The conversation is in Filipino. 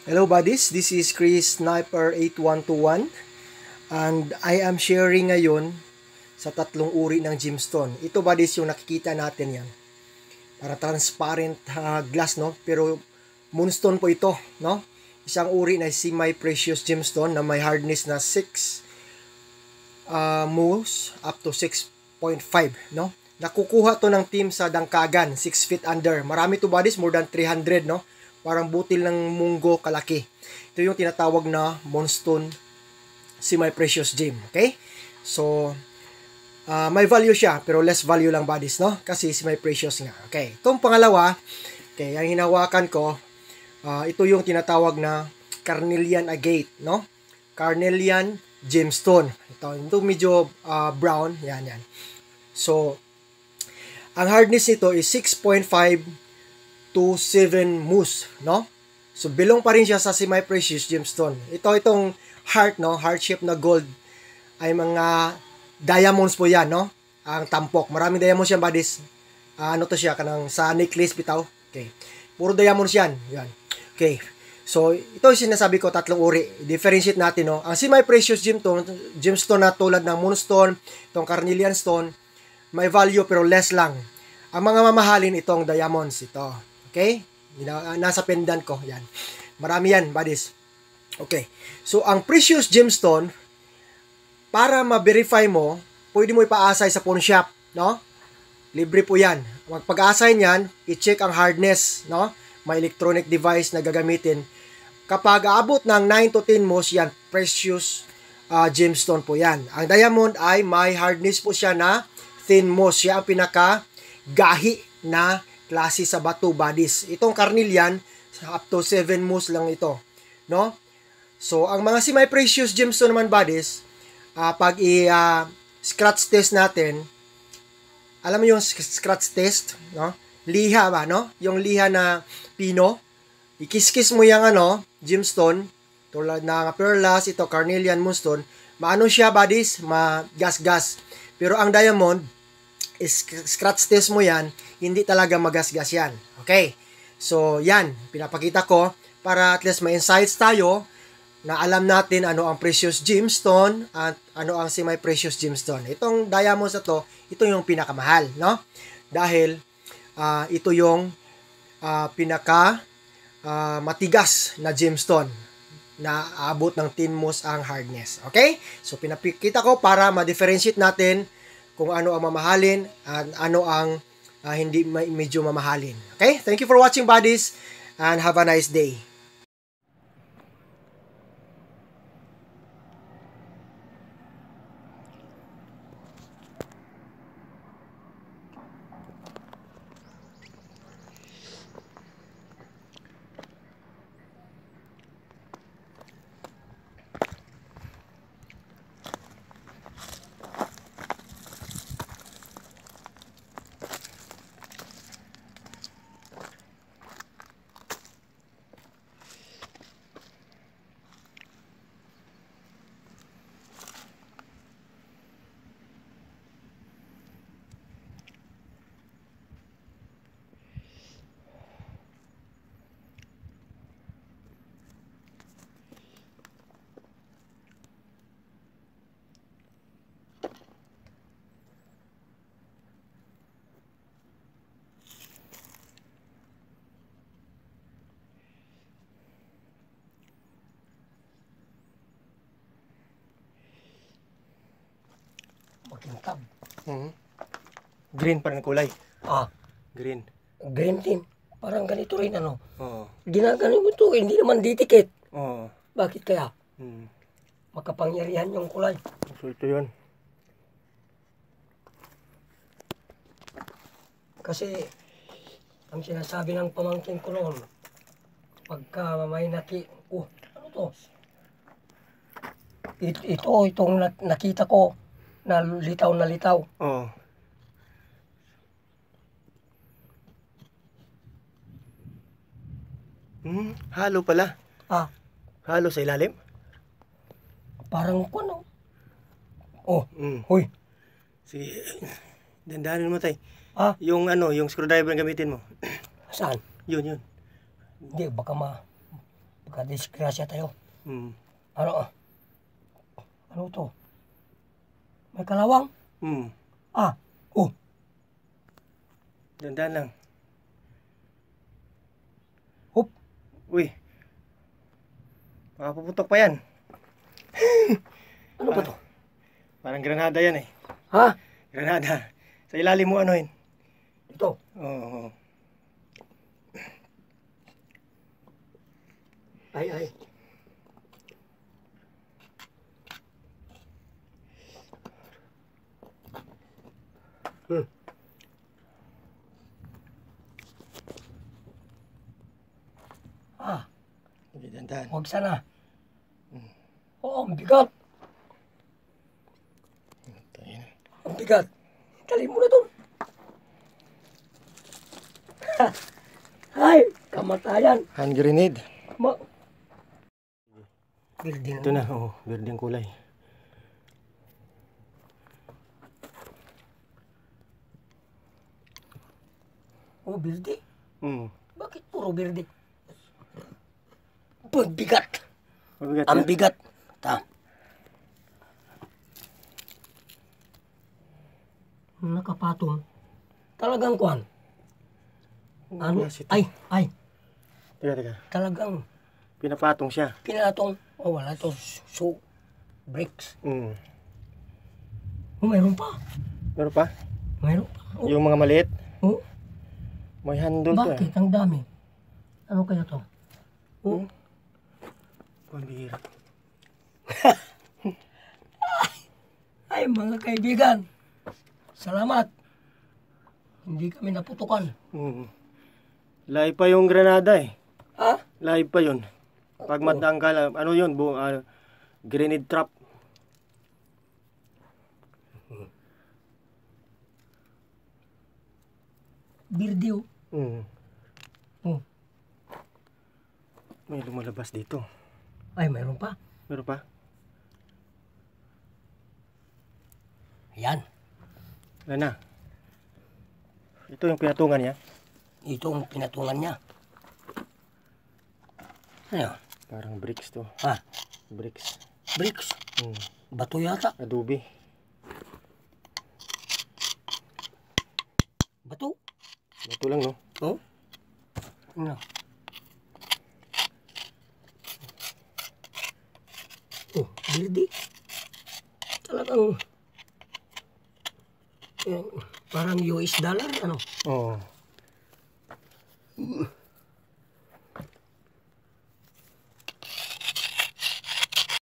Hello buddies, this is Chris Sniper 8121 and I am sharing ngayon sa tatlong uri ng gemstone. Ito buddies yung nakikita natin yan. Para transparent glass no, pero moonstone po ito no. Isang uri na semi-precious gemstone na may hardness na 6 moles up to 6.5 no. Nakukuha to ng team sa Dangkagan, 6 feet under. Marami to buddies, more than 300 no. Parang butil ng munggo kalaki. Ito yung tinatawag na moonstone semi-precious gem. Okay? So, may value siya, pero less value lang buddies, no? Kasi semi-precious nga. Okay. Itong pangalawa, okay, ang hinawakan ko, ito yung tinatawag na carnelian agate, no? Carnelian gemstone. Ito medyo brown. Yan. So, ang hardness nito is 6.5 to 7 moose, no? So, belong pa rin siya sa semi-precious gemstone. Itong heart, no? Heart shape na gold ay mga diamonds po yan, no? Ang tampok. Maraming diamonds yan, buddies. Ano to siya? Kanang sa necklace, bitaw. Okay. Puro diamonds yan. Yan. Okay. So, ito yung sinasabi ko, tatlong uri. Differentiate natin, no? Ang semi-precious gemstone na tulad ng moonstone, itong carnelian stone, may value pero less lang. Ang mga mamahalin itong diamonds, ito. Okay? Nasa pendant ko. Yan. Marami yan, buddies. Okay. So, ang precious gemstone, para ma-verify mo, pwede mo ipaasay sa pawn shop, no? Libre po yan. Pag-asay niyan, i-check ang hardness, no? May electronic device na gagamitin. Kapag aabot ng 9 to 10 moles, yan, precious gemstone po yan. Ang diamond ay may hardness po siya na thin moss. Siya ang pinaka-gahi na klase sa bato, buddies. Itong carnelian, up to 7 moose lang ito, no? So, ang mga semi-precious gemstone naman, buddies, pag scratch test natin, alam mo yung scratch test, no? Liha ba, no? Yung liha na pino, ikis-kis mo yung gemstone, tulad ng perlas, ito, carnelian, moonstone, maano siya, buddies? Magas-gas. Pero ang diamond, scratch test mo yan, hindi talaga magasgas yan. Okay? So, yan. Pinapakita ko para at least may insights tayo na alam natin ano ang precious gemstone at ano ang semi-precious gemstone. Itong diamonds na to, ito yung pinakamahal, no? Dahil ito yung pinaka matigas na gemstone na aabot ng 10 moles ang hardness. Okay? So, pinapakita ko para ma-differentiate natin kung ano ang mamahalin at ano ang hindi medyo mamahalin. Okay? Thank you for watching, buddies, and have a nice day. Makintab. Green pa rin kulay. Green. Green din. Parang ganito rin Oo. Ginagano mo ito, hindi naman didikit. Oo. Bakit kaya? Hmm. Makapangyarihan yung kulay. So, ito yun. Kasi, ang sinasabi ng pamangkin ko noon, pagka may ano to? Itong nakita ko, na litaw na litaw. Oo. Halo pala. Halo sa ilalim? Parang ano? Hoy. Sige. Dandanin mo tay. Yung yung screwdriver ang gamitin mo. Saan? Yun. Hindi, baka Magka-disgrasya tayo. Hmm. Ano? Ano to? May kalawang? Hmm. Ah, oh. Dandan lang. Hop. Uy. Makapuputok pa yan. Ano ba to? Parang granada yan eh. Ha? Granada. Sa ilalim mo ano yun? Ito. Oo. Ay. Ah, Sige, dandan. huwag sana. Oo, ang bigat. Ang bigat. Dali mo na doon. Ay, kamatayan. Hand grenade. Building. Ito na, birding kulay. Oh, birdi. Hmm. Bakit puro birdi? Pagbigat. Mabigat Ang yan. bigat. Ta. Nakapatong. Talagang kwan. Ano? Yes, ito. Ay. Teka. Talagang Pinapatong siya. pinatong. Oh, wala to. So, bricks. Hmm. Oh, mayroon pa. Meron pa? Mayroon pa. Oh, Yung mga maliit, oh. may handle to Bakit? Ang dami. Ano kaya to? Oh, Pambihira. ay mga kaibigan. Salamat. Hindi kami naputukan. Hmm. Live pa yung granada eh. Ha? Live pa yun. Pag matanggal, ano yun? Grenade trap. Birdi oh. Hmm. Oh. May lumalabas dito. Ay, mayroon pa. Meron pa? Yan. Wala na. Ito yung pinatungan niya. Ito ang pinatungan niya. Ano? Parang bricks to. Ha? Bricks. Bricks. Hmm. Bato yata. Adobe. Bato. Ito lang no. Oh? Ano? Oh, birdi. Talagang parang US dollar, ano? Oo.